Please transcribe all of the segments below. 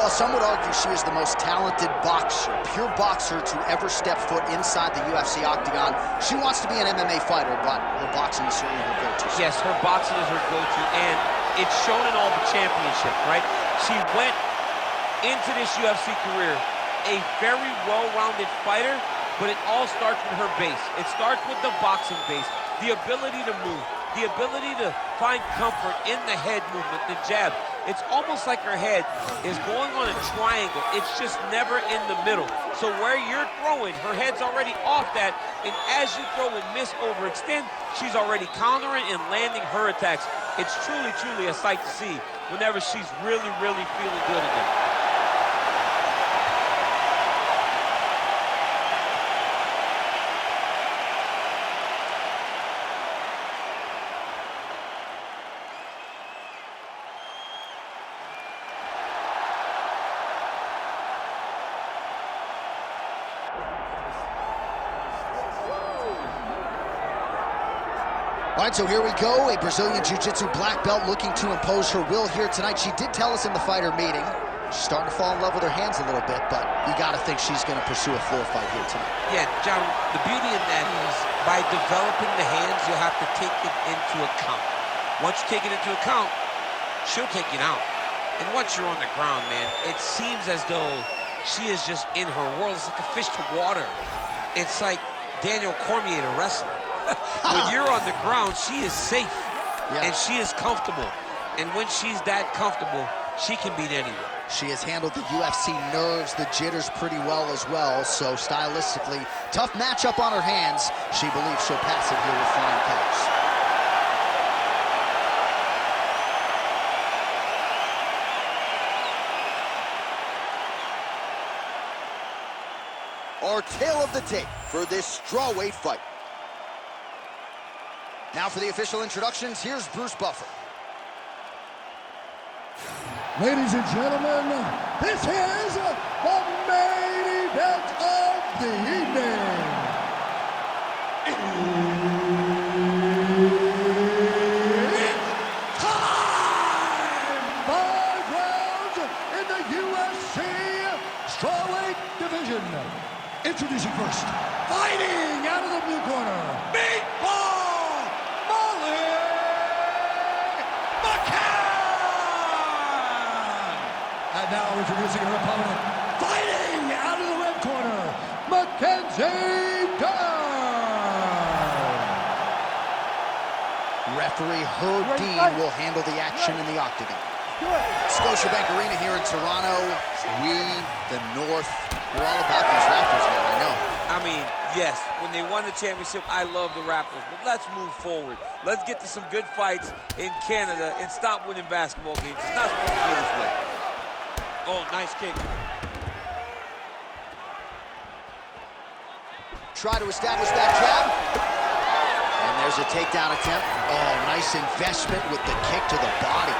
While some would argue she is the most talented boxer, pure boxer to ever step foot inside the UFC octagon, she wants to be an MMA fighter, but her boxing is certainly her go-to. Yes, her boxing is her go-to, and it's shown in all the championships, right? She went into this UFC career a very well-rounded fighter, but it all starts with her base. It starts with the boxing base, the ability to move, the ability to find comfort in the head movement, the jab. It's almost like her head is going on a triangle. It's just never in the middle. So where you're throwing, her head's already off that, and as you throw and miss, overextend, she's already countering and landing her attacks. It's truly, truly a sight to see whenever she's really, really feeling good in it. All right, so here we go. A Brazilian Jiu-Jitsu black belt looking to impose her will here tonight. She did tell us in the fighter meeting, she's starting to fall in love with her hands a little bit, but you got to think she's going to pursue a floor fight here tonight. Yeah, John, the beauty in that is by developing the hands, you'll have to take it into account. Once you take it into account, she'll take it out. And once you're on the ground, man, it seems as though she is just in her world. It's like a fish to water. It's like Daniel Cormier to wrestling. When you're on the ground, she is safe, and she is comfortable. And when she's that comfortable, she can beat anyone. She has handled the UFC nerves, the jitters pretty well as well, so stylistically, tough matchup on her hands. She believes she'll pass it here with flying colors. Our tale of the tape for this strawweight fight. Now for the official introductions, here's Bruce Buffer. Ladies and gentlemen, this is the main event of the evening. It's time! 5 rounds in the UFC strawweight division. Introducing first, fighting out of the blue corner, Meatball! And now introducing her opponent, fighting out of the red corner, Mackenzie Dern. Referee Herb Dean will handle the action in the octagon. Scotiabank Arena here in Toronto. We, the North, we're all about these Raptors, man, I know. I mean, yes, when they won the championship, I love the Raptors, but let's move forward. Let's get to some good fights in Canada and stop winning basketball games. It's not supposed to be this way. Oh, nice kick. Try to establish that jab. And there's a takedown attempt. Oh, nice investment with the kick to the body.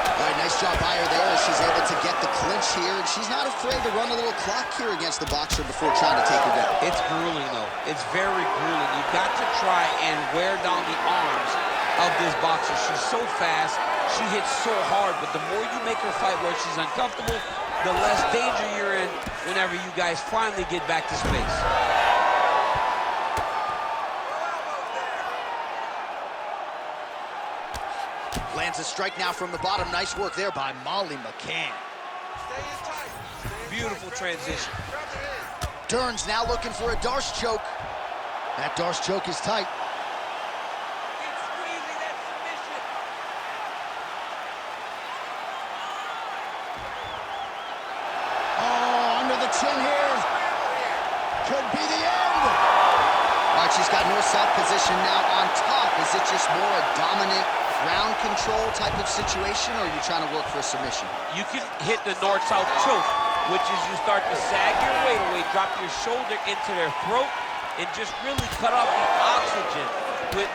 All right, nice job by her there as she's able to get the clinch here. And she's not afraid to run a little clock here against the boxer before trying to take her down. It's grueling, though. It's very grueling. You've got to try and wear down the arms of this boxer. She's so fast. She hits so hard, but the more you make her fight where she's uncomfortable, the less danger you're in whenever you guys finally get back to space. Lands a strike now from the bottom. Nice work there by Molly McCann. Beautiful transition. Dern's now looking for a Darce choke. That Darce choke is tight. Chin here. Could be the end. All right, she's got north-south position now on top. Is it just more a dominant ground control type of situation, or are you trying to work for a submission? You can hit the north-south choke, which is you start to sag your weight away, drop your shoulder into their throat, and just really cut off the oxygen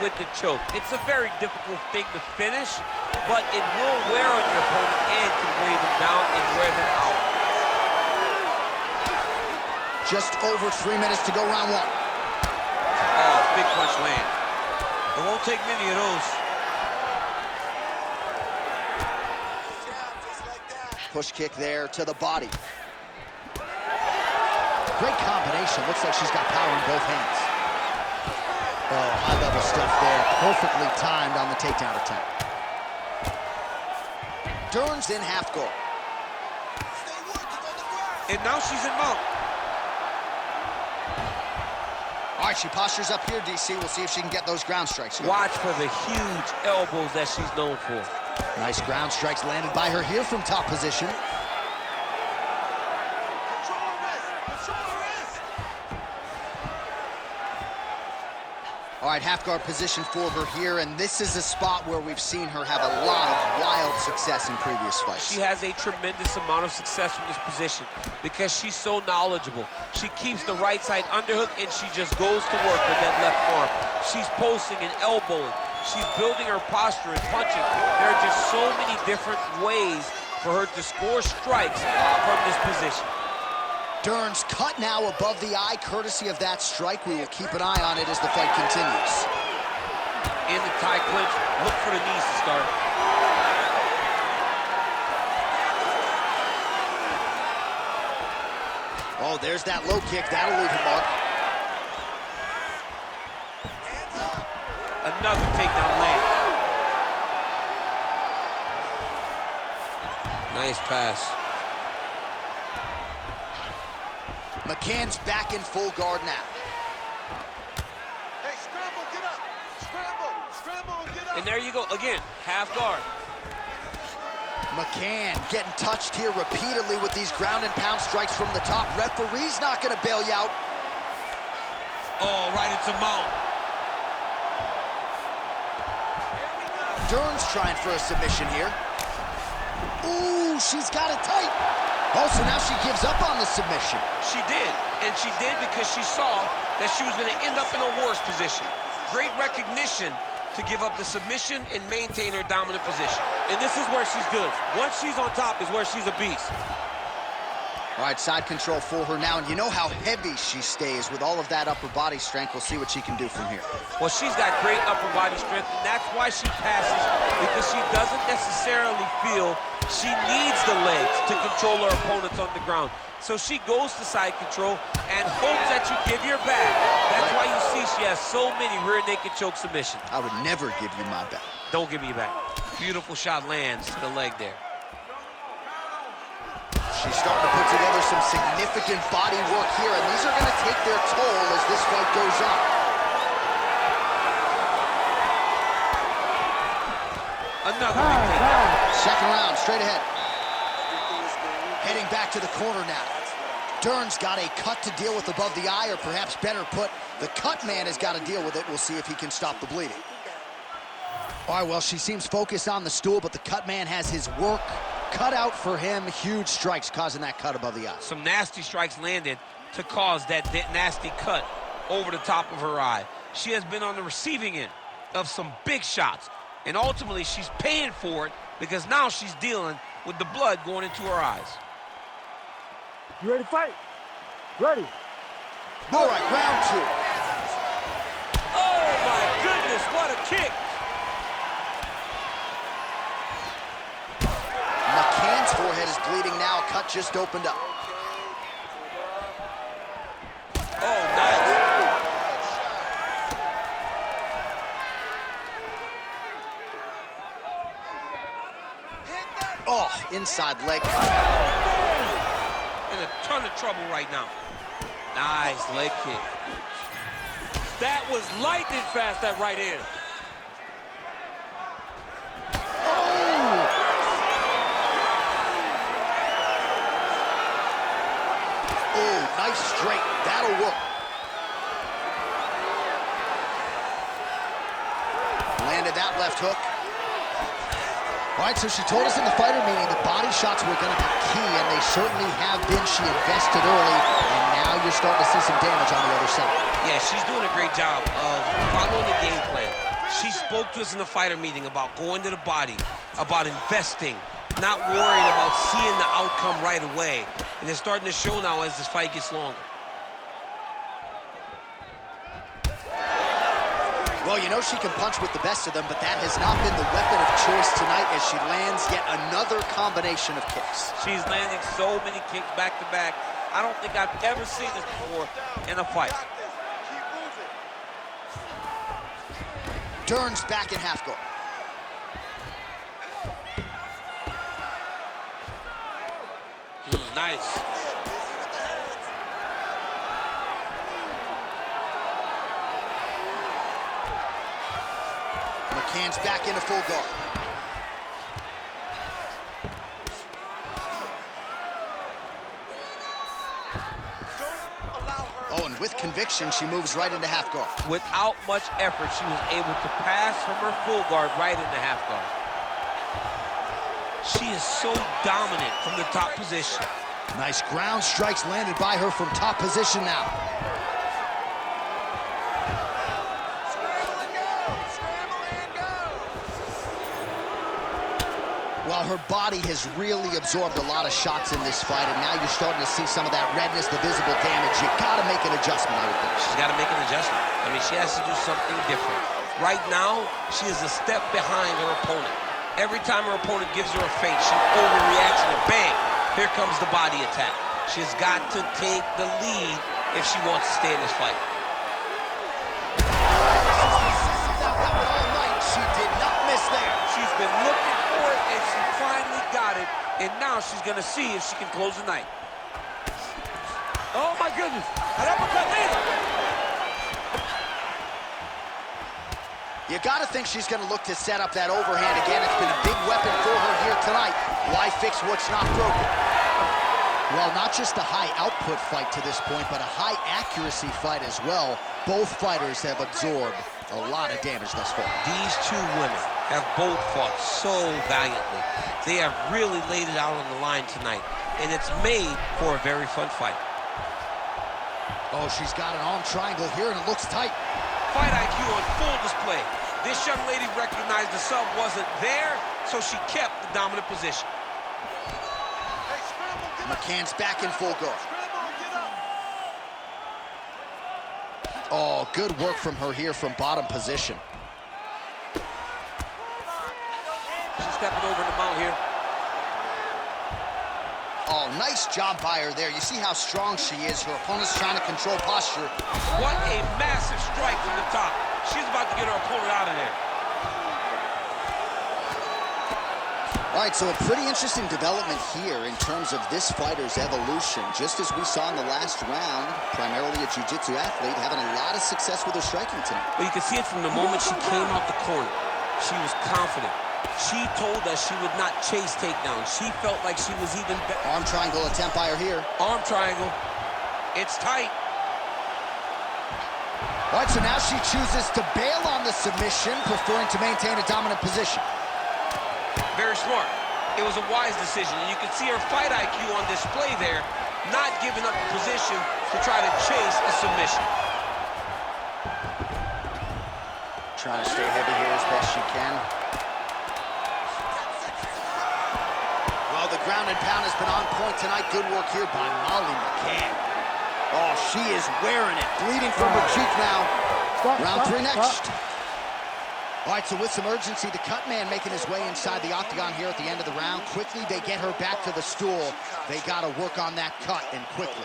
with the choke. It's a very difficult thing to finish, but it will wear on your opponent and can weigh them down and wear them out. Just over 3 minutes to go, round one. Oh, big punch land. It won't take many of those. push kick there to the body. Great combination. Looks like she's got power in both hands. Oh, high-level stuff there. Perfectly timed on the takedown attempt. Dern's in half guard. And now she's in mount. All right, she postures up here, DC. We'll see if she can get those ground strikes. Watch for the huge elbows that she's known for. Nice ground strikes landed by her here from top position. All right, half guard position for her here, and this is a spot where we've seen her have a lot of wild success in previous fights. She has a tremendous amount of success from this position because she's so knowledgeable. She keeps the right side underhook, and she just goes to work with that left arm. She's posting and elbowing. She's building her posture and punching. There are just so many different ways for her to score strikes from this position. Dern's cut now above the eye, courtesy of that strike. We will keep an eye on it as the fight continues. In the tie clinch, look for the knees to start. Oh, there's that low kick. That'll leave a mark. Another takedown land. Nice pass. McCann's back in full guard now. Hey, scramble, get up. Scramble, get up. And there you go, again, half guard. McCann getting touched here repeatedly with these ground and pound strikes from the top. Referee's not gonna bail you out. Oh, right into mount. Dern's trying for a submission here. Ooh, she's got it tight. Oh, so now she gives up on the submission. She did, and she did because she saw that she was going to end up in a worse position. Great recognition to give up the submission and maintain her dominant position. And this is where she's good. Once she's on top is where she's a beast. All right, side control for her now, and you know how heavy she stays with all of that upper body strength. We'll see what she can do from here. Well, she's got great upper body strength, and that's why she passes, because she doesn't necessarily feel she needs the legs to control her opponents on the ground. So she goes to side control and hopes that you give your back. That's why you see she has so many rear naked choke submissions. I would never give you my back. Don't give me your back. Beautiful shot lands to the leg there. She's starting to put together some significant body work here, and these are going to take their toll as this fight goes on. Another big takedown. Second round, straight ahead. Heading back to the corner now. Dern's got a cut to deal with above the eye, or perhaps better put, the cut man has got to deal with it. We'll see if he can stop the bleeding. All right, well, she seems focused on the stool, but the cut man has his work cut out for him. Huge strikes causing that cut above the eye. Some nasty strikes landed to cause that nasty cut over the top of her eye. She has been on the receiving end of some big shots, and ultimately she's paying for it because now she's dealing with the blood going into her eyes. You ready to fight? Ready. All right, round two. Oh my goodness, what a kick! McCann's forehead is bleeding now. Cut just opened up. Oh, nice. Oh, inside leg. In a ton of trouble right now. Nice leg kick. That was lightning fast, that right hand. Oh, nice straight. That'll work. Landed that left hook. All right, so she told us in the fighter meeting that body shots were going to be key, and they certainly have been. She invested early, and now you're starting to see some damage on the other side. Yeah, she's doing a great job of following the game plan. She spoke to us in the fighter meeting about going to the body, about investing, not worrying about seeing the outcome right away. And it's starting to show now as this fight gets longer. Well, you know she can punch with the best of them, but that has not been the weapon of choice tonight as she lands yet another combination of kicks. She's landing so many kicks back to back. I don't think I've ever seen this before in a fight. Dern's back in half guard. Nice. McCann's back into full guard. Oh, and with conviction, she moves right into half guard. Without much effort, she was able to pass from her full guard right into half guard. She is so dominant from the top position. Nice ground strikes landed by her from top position now. Well, her body has really absorbed a lot of shots in this fight, and now you're starting to see some of that redness, the visible damage. You gotta make an adjustment, I would think. She's gotta make an adjustment. I mean, she has to do something different. Right now, she is a step behind her opponent. Every time her opponent gives her a feint, she overreacts and bang, here comes the body attack. She's got to take the lead if she wants to stay in this fight. She did not miss there. She's been looking for it, and she finally got it. And now she's gonna see if she can close the night. Oh my goodness! An uppercut landed. You gotta think she's gonna look to set up that overhand again. It's been a big weapon for her here tonight. Why fix what's not broken? Well, not just a high output fight to this point, but a high accuracy fight as well. Both fighters have absorbed a lot of damage thus far. These two women have both fought so valiantly. They have really laid it out on the line tonight, and it's made for a very fun fight. Oh, she's got an arm triangle here, and it looks tight. Fight IQ on full display. This young lady recognized the sub wasn't there, so she kept the dominant position. McCann's back in full guard. Oh, good work from her here from bottom position. She's stepping over the mount here. Oh, nice job by her there. You see how strong she is. Her opponent's trying to control posture. What a massive strike from the top. She's about to get her opponent out of there. All right, so a pretty interesting development here in terms of this fighter's evolution. Just as we saw in the last round, primarily a jiu-jitsu athlete, having a lot of success with her striking tonight. Well, you can see it from the moment she came out the corner. She was confident. She told us she would not chase takedowns. She felt like she was even better. Arm triangle attempt by her here. Arm triangle. It's tight. All right, so now she chooses to bail on the submission, preferring to maintain a dominant position. Very smart. It was a wise decision. And you can see her fight IQ on display there, not giving up the position to try to chase a submission. Trying to stay heavy here as best she can. Well, the ground and pound has been on point tonight. Good work here by Molly McCann. Oh, she is wearing it. Bleeding from her cheek now. Round 3 next. All right, so with some urgency, the cut man making his way inside the octagon here at the end of the round. Quickly, they get her back to the stool. They got to work on that cut, and quickly.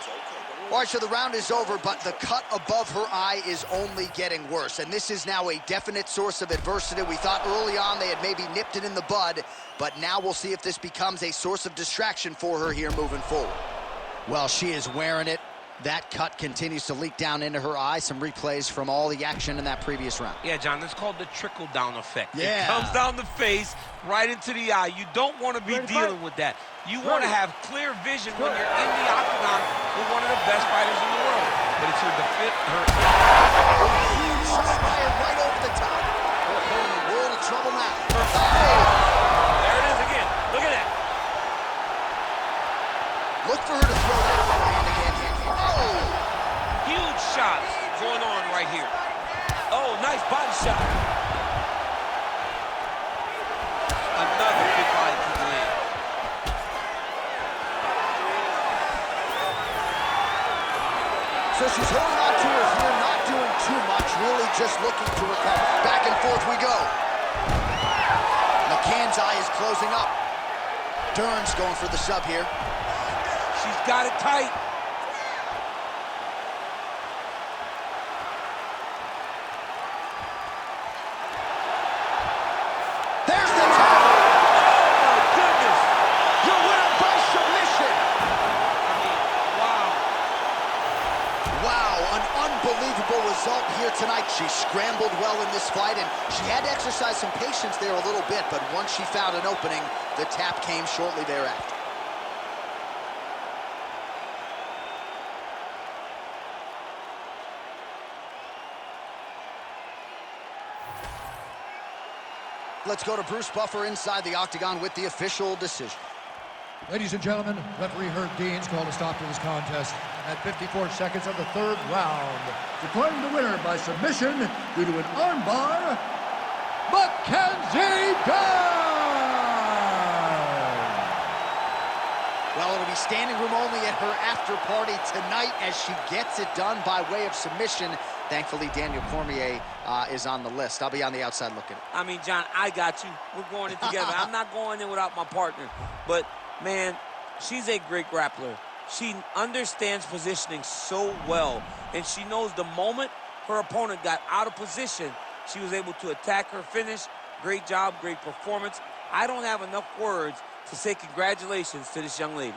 All right, so the round is over, but the cut above her eye is only getting worse. And this is now a definite source of adversity. We thought early on they had maybe nipped it in the bud, but now we'll see if this becomes a source of distraction for her here moving forward. Well, she is wearing it. That cut continues to leak down into her eye. Some replays from all the action in that previous round. Yeah, John, that's called the trickle-down effect. Yeah. It comes down the face, right into the eye. You don't want to be dealing with that. You want to have clear vision when you're in the octagon with one of the best fighters in the world. But it's your defense. Huge shot fired right over the top. Her opponent in a world of trouble now. There it is again. Look at that. Look for her to throw that overhand again. Oh! Huge shots going on right here. Oh, nice body shot. Another big body to the end. So she's holding on to her here, not doing too much, really just looking to recover. Back and forth we go. McCann's eye is closing up. Dern's going for the sub here. She's got it tight. There's the tap. Oh, my goodness. Your winner by submission. I mean, wow. Wow, an unbelievable result here tonight. She scrambled well in this fight, and she had to exercise some patience there a little bit, but once she found an opening, the tap came shortly thereafter. Let's go to Bruce Buffer inside the octagon with the official decision. Ladies and gentlemen, referee Herb Deans called a stop to this contest at 54 seconds of the third round, declaring the winner by submission due to an armbar, Mackenzie Dern! Well, it'll be standing room only at her after party tonight as she gets it done by way of submission. Thankfully, Daniel Cormier is on the list. I'll be on the outside looking. I mean, John, I got you. We're going in together. I'm not going in without my partner. But, man, she's a great grappler. She understands positioning so well, and she knows the moment her opponent got out of position, she was able to attack her finish. Great job, great performance. I don't have enough words to say congratulations to this young lady.